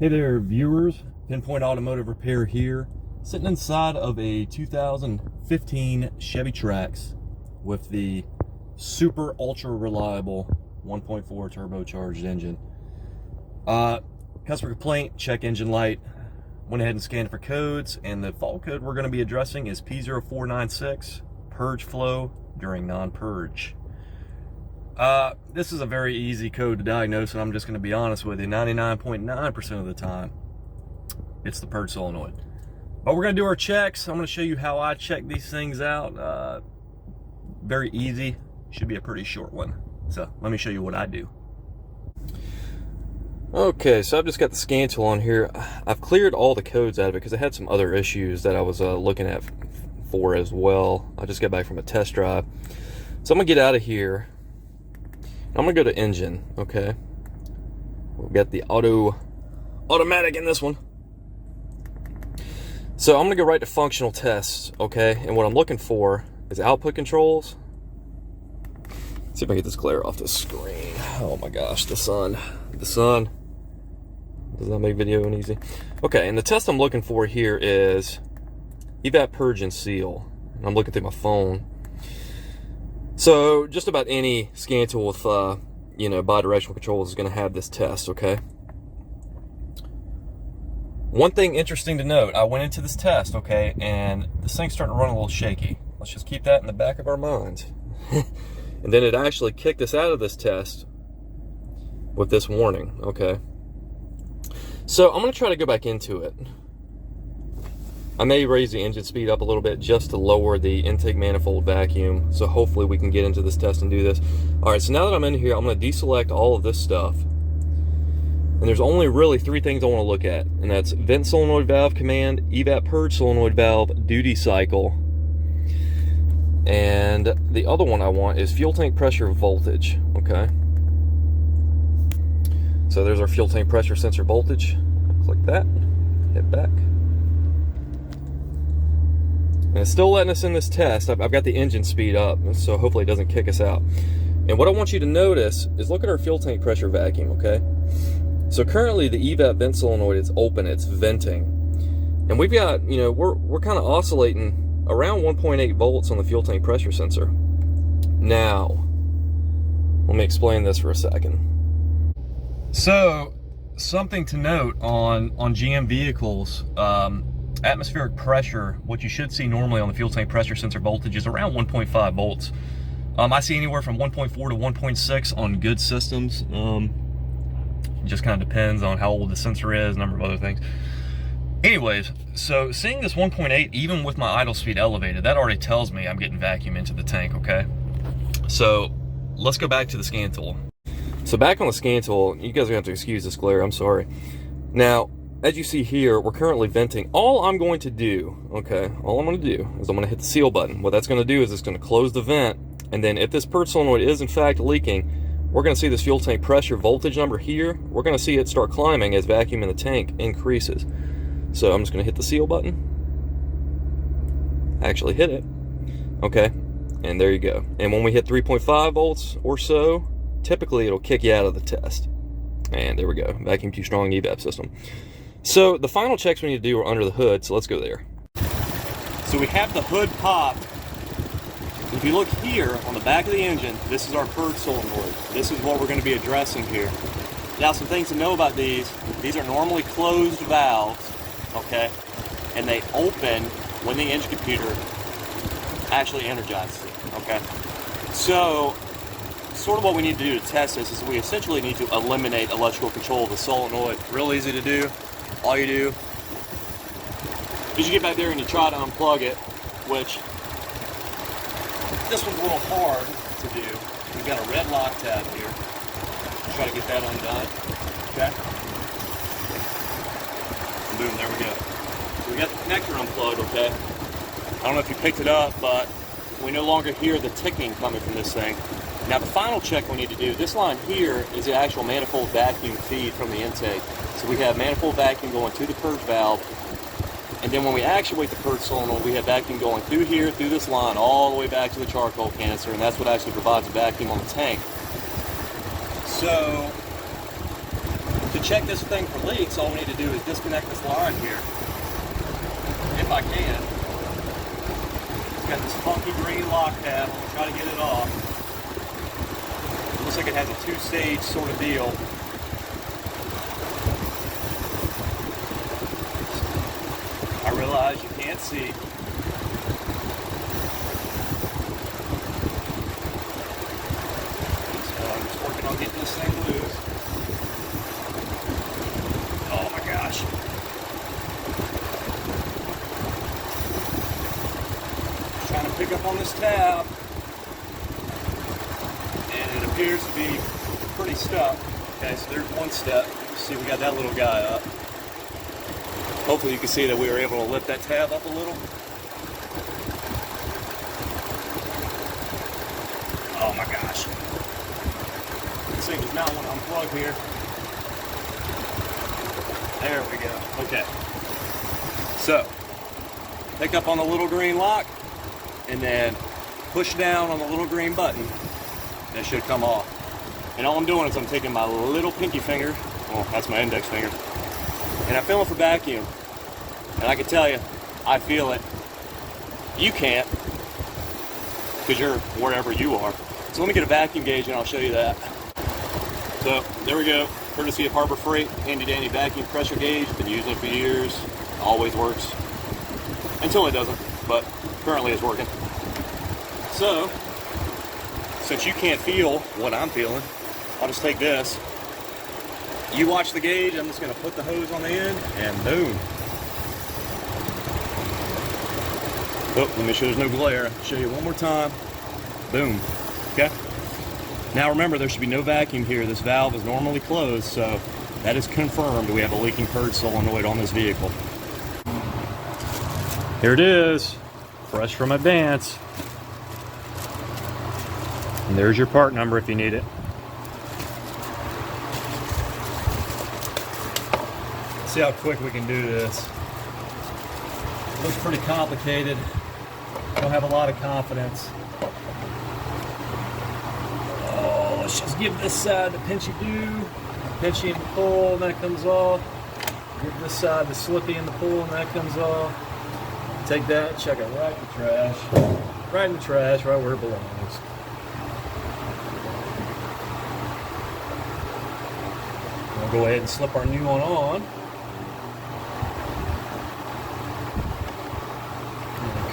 Hey there viewers, Pinpoint Automotive Repair here, sitting inside of a 2015 Chevy Trax with the super ultra reliable 1.4 turbocharged engine. Customer complaint, check engine light. Went ahead and scanned for codes, and the fault code we're going to be addressing is P0496-Flow during non-purge. This is a very easy code to diagnose, and I'm just going to be honest with you, 99.9% of the time, it's the purge solenoid. But we're going to do our checks. I'm going to show you how I check these things out. Very easy. Should be a pretty short one. So let me show you what I do. Okay, so I've just got the scan tool on here. I've cleared all the codes out of it because I had some other issues that I was looking at for as well. I just got back from a test drive. So I'm going to get out of here. I'm gonna go to engine, okay? We've got the automatic in this one. So I'm gonna go right to functional tests, okay? And what I'm looking for is output controls. Let's see if I can get this glare off the screen. Oh my gosh, the sun does not make video any easy. Okay, and the test I'm looking for here is EVAP, purge, and seal. And I'm looking through my phone. So just about any scan tool with bi-directional controls is going to have this test, okay? One thing interesting to note, I went into this test, okay, and this thing's starting to run a little shaky. Let's just keep that in the back of our minds. And then it actually kicked us out of this test with this warning, okay? So I'm going to try to go back into it. I may raise the engine speed up a little bit just to lower the intake manifold vacuum, so hopefully we can get into this test and do this. Alright, so now that I'm in here, I'm going to deselect all of this stuff. And there's only really three things I want to look at, and that's vent solenoid valve command, EVAP purge solenoid valve, duty cycle, and the other one I want is fuel tank pressure voltage, okay? So there's our fuel tank pressure sensor voltage. Click that, hit back. And it's still letting us in this test. I've got the engine speed up, so hopefully it doesn't kick us out. And what I want you to notice is look at our fuel tank pressure vacuum, okay? So currently the EVAP vent solenoid is open, it's venting. And we've got, we're kind of oscillating around 1.8 volts on the fuel tank pressure sensor. Now, let me explain this for a second. So, something to note on GM vehicles, atmospheric pressure, what you should see normally on the fuel tank pressure sensor voltage is around 1.5 volts. I see anywhere from 1.4 to 1.6 on good systems. It just kind of depends on how old the sensor is, a number of other things. Anyways, so seeing this 1.8, even with my idle speed elevated, that already tells me I'm getting vacuum into the tank, okay? So let's go back to the scan tool. So back on the scan tool, you guys are gonna have to excuse this glare, I'm sorry. Now, as you see here, we're currently venting. All I'm going to do, okay, all I'm going to do is I'm going to hit the seal button. What that's going to do is it's going to close the vent, and then if this purge solenoid is in fact leaking, we're going to see this fuel tank pressure voltage number here. We're going to see it start climbing as vacuum in the tank increases. So I'm just going to hit the seal button. Actually hit it. Okay, and there you go. And when we hit 3.5 volts or so, typically it'll kick you out of the test. And there we go, vacuum too strong EVAP system. So the final checks we need to do are under the hood, so let's go there. So we have the hood popped. If you look here on the back of the engine, this is our purge solenoid. This is what we're going to be addressing here. Now, some things to know about these are normally closed valves, okay? And they open when the engine computer actually energizes it, okay? So, sort of what we need to do to test this is we essentially need to eliminate electrical control of the solenoid. Real easy to do. All you do is you get back there and you try to unplug it, which this one's a little hard to do. We've got a red lock tab here. Try to get that undone. Okay. And boom, there we go. So we got the connector unplugged, okay? I don't know if you picked it up, but we no longer hear the ticking coming from this thing. Now the final check we need to do, this line here is the actual manifold vacuum feed from the intake. So we have manifold vacuum going to the purge valve, and then when we actuate the purge solenoid, we have vacuum going through here, through this line, all the way back to the charcoal canister, and that's what actually provides the vacuum on the tank. So to check this thing for leaks, all we need to do is disconnect this line here. If I can. It's got this funky green lock tab. I'm going to try to get it off. It looks like it has a two-stage sort of deal. I realize you can't see. So I'm just working on getting this thing loose. Oh my gosh. Just trying to pick up on this tab. And it appears to be pretty stuck. Okay, so there's one step. See, we got that little guy up. Hopefully you can see that we were able to lift that tab up a little. Oh my gosh. This thing does not want to unplug here. There we go. Okay. So, pick up on the little green lock and then push down on the little green button. That should come off. And all I'm doing is I'm taking my little pinky finger, well, that's my index finger, and I'm feeling for vacuum. And I can tell you, I feel it. You can't, because you're wherever you are. So let me get a vacuum gauge and I'll show you that. So there we go. Courtesy of Harbor Freight, handy dandy vacuum pressure gauge. Been using it for years. Always works. Until it doesn't, but currently it's working. So, since you can't feel what I'm feeling, I'll just take this. You watch the gauge, I'm just gonna put the hose on the end, and boom. Oh, let me make sure there's no glare. I'll show you one more time. Boom. Okay? Now remember, there should be no vacuum here. This valve is normally closed, so that is confirmed. We have a leaking purge solenoid on this vehicle. Here it is, fresh from Advance. And there's your part number if you need it. Let's see how quick we can do this. It looks pretty complicated. Don't have a lot of confidence. Oh, let's just give this side the pinchy do. Pinchy in the pull, and that comes off. Give this side the slippy in the pull, and that comes off. Take that, check it right in the trash. Right in the trash, right where it belongs. We'll go ahead and slip our new one on.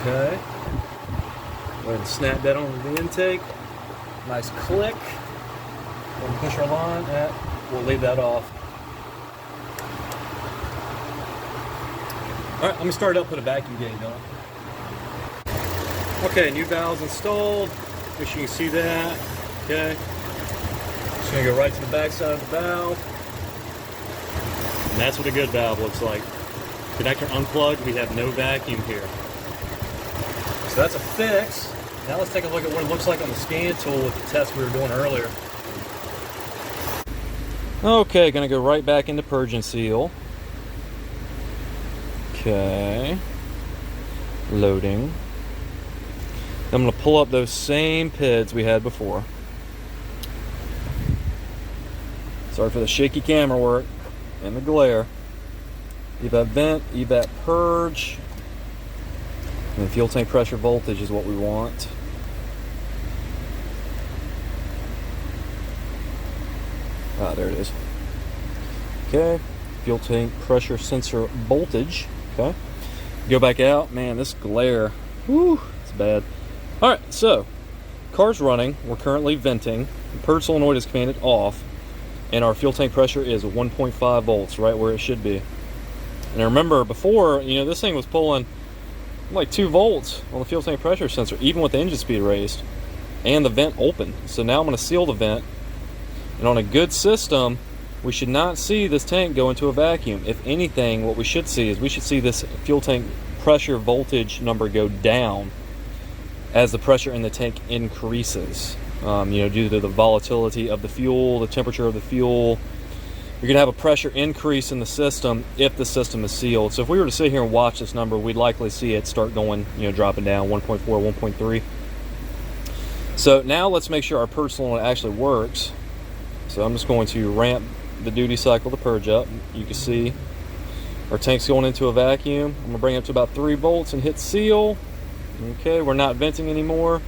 Okay. Go ahead and snap that onto the intake. Nice click. We'll push our line. We'll leave that off. Alright, let me start it up, put a vacuum gauge on. Okay, new valves installed. Make sure you can see that. Okay. Just gonna go right to the back side of the valve. And that's what a good valve looks like. Connector unplugged, we have no vacuum here. So that's a fix. Now let's take a look at what it looks like on the scan tool with the test we were doing earlier. Okay, gonna go right back into purge and seal. Okay. Loading. I'm gonna pull up those same PIDs we had before. Sorry for the shaky camera work and the glare. EVAP vent, EVAP purge. And fuel tank pressure voltage is what we want. Ah, there it is. Okay, fuel tank pressure sensor voltage. Okay, go back out. Man, this glare, whew, it's bad. All right, so car's running. We're currently venting. The purge solenoid is commanded off, and our fuel tank pressure is 1.5 volts, right where it should be. And remember, before, you know, this thing was pulling like 2 volts on the fuel tank pressure sensor, even with the engine speed raised, and the vent open. So now I'm going to seal the vent, and on a good system, we should not see this tank go into a vacuum. If anything, what we should see is we should see this fuel tank pressure voltage number go down as the pressure in the tank increases. You know, due to the volatility of the fuel, the temperature of the fuel. You're going to have a pressure increase in the system if the system is sealed. So if we were to sit here and watch this number, we'd likely see it start going, you know, dropping down 1.4, 1.3. So now let's make sure our purge solenoid actually works. So I'm just going to ramp the duty cycle, the purge up. You can see our tank's going into a vacuum. I'm gonna bring it up to about 3 volts and hit seal. Okay, we're not venting anymore.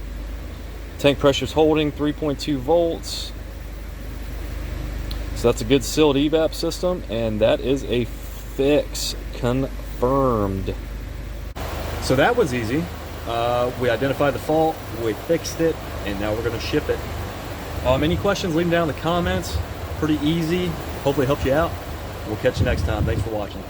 Tank pressure's holding 3.2 volts. So that's a good sealed EVAP system, and that is a fix confirmed. So that was easy. We identified the fault, we fixed it, and now we're gonna ship it. Any questions, leave them down in the comments. Pretty easy. Hopefully it helps you out. We'll catch you next time. Thanks for watching.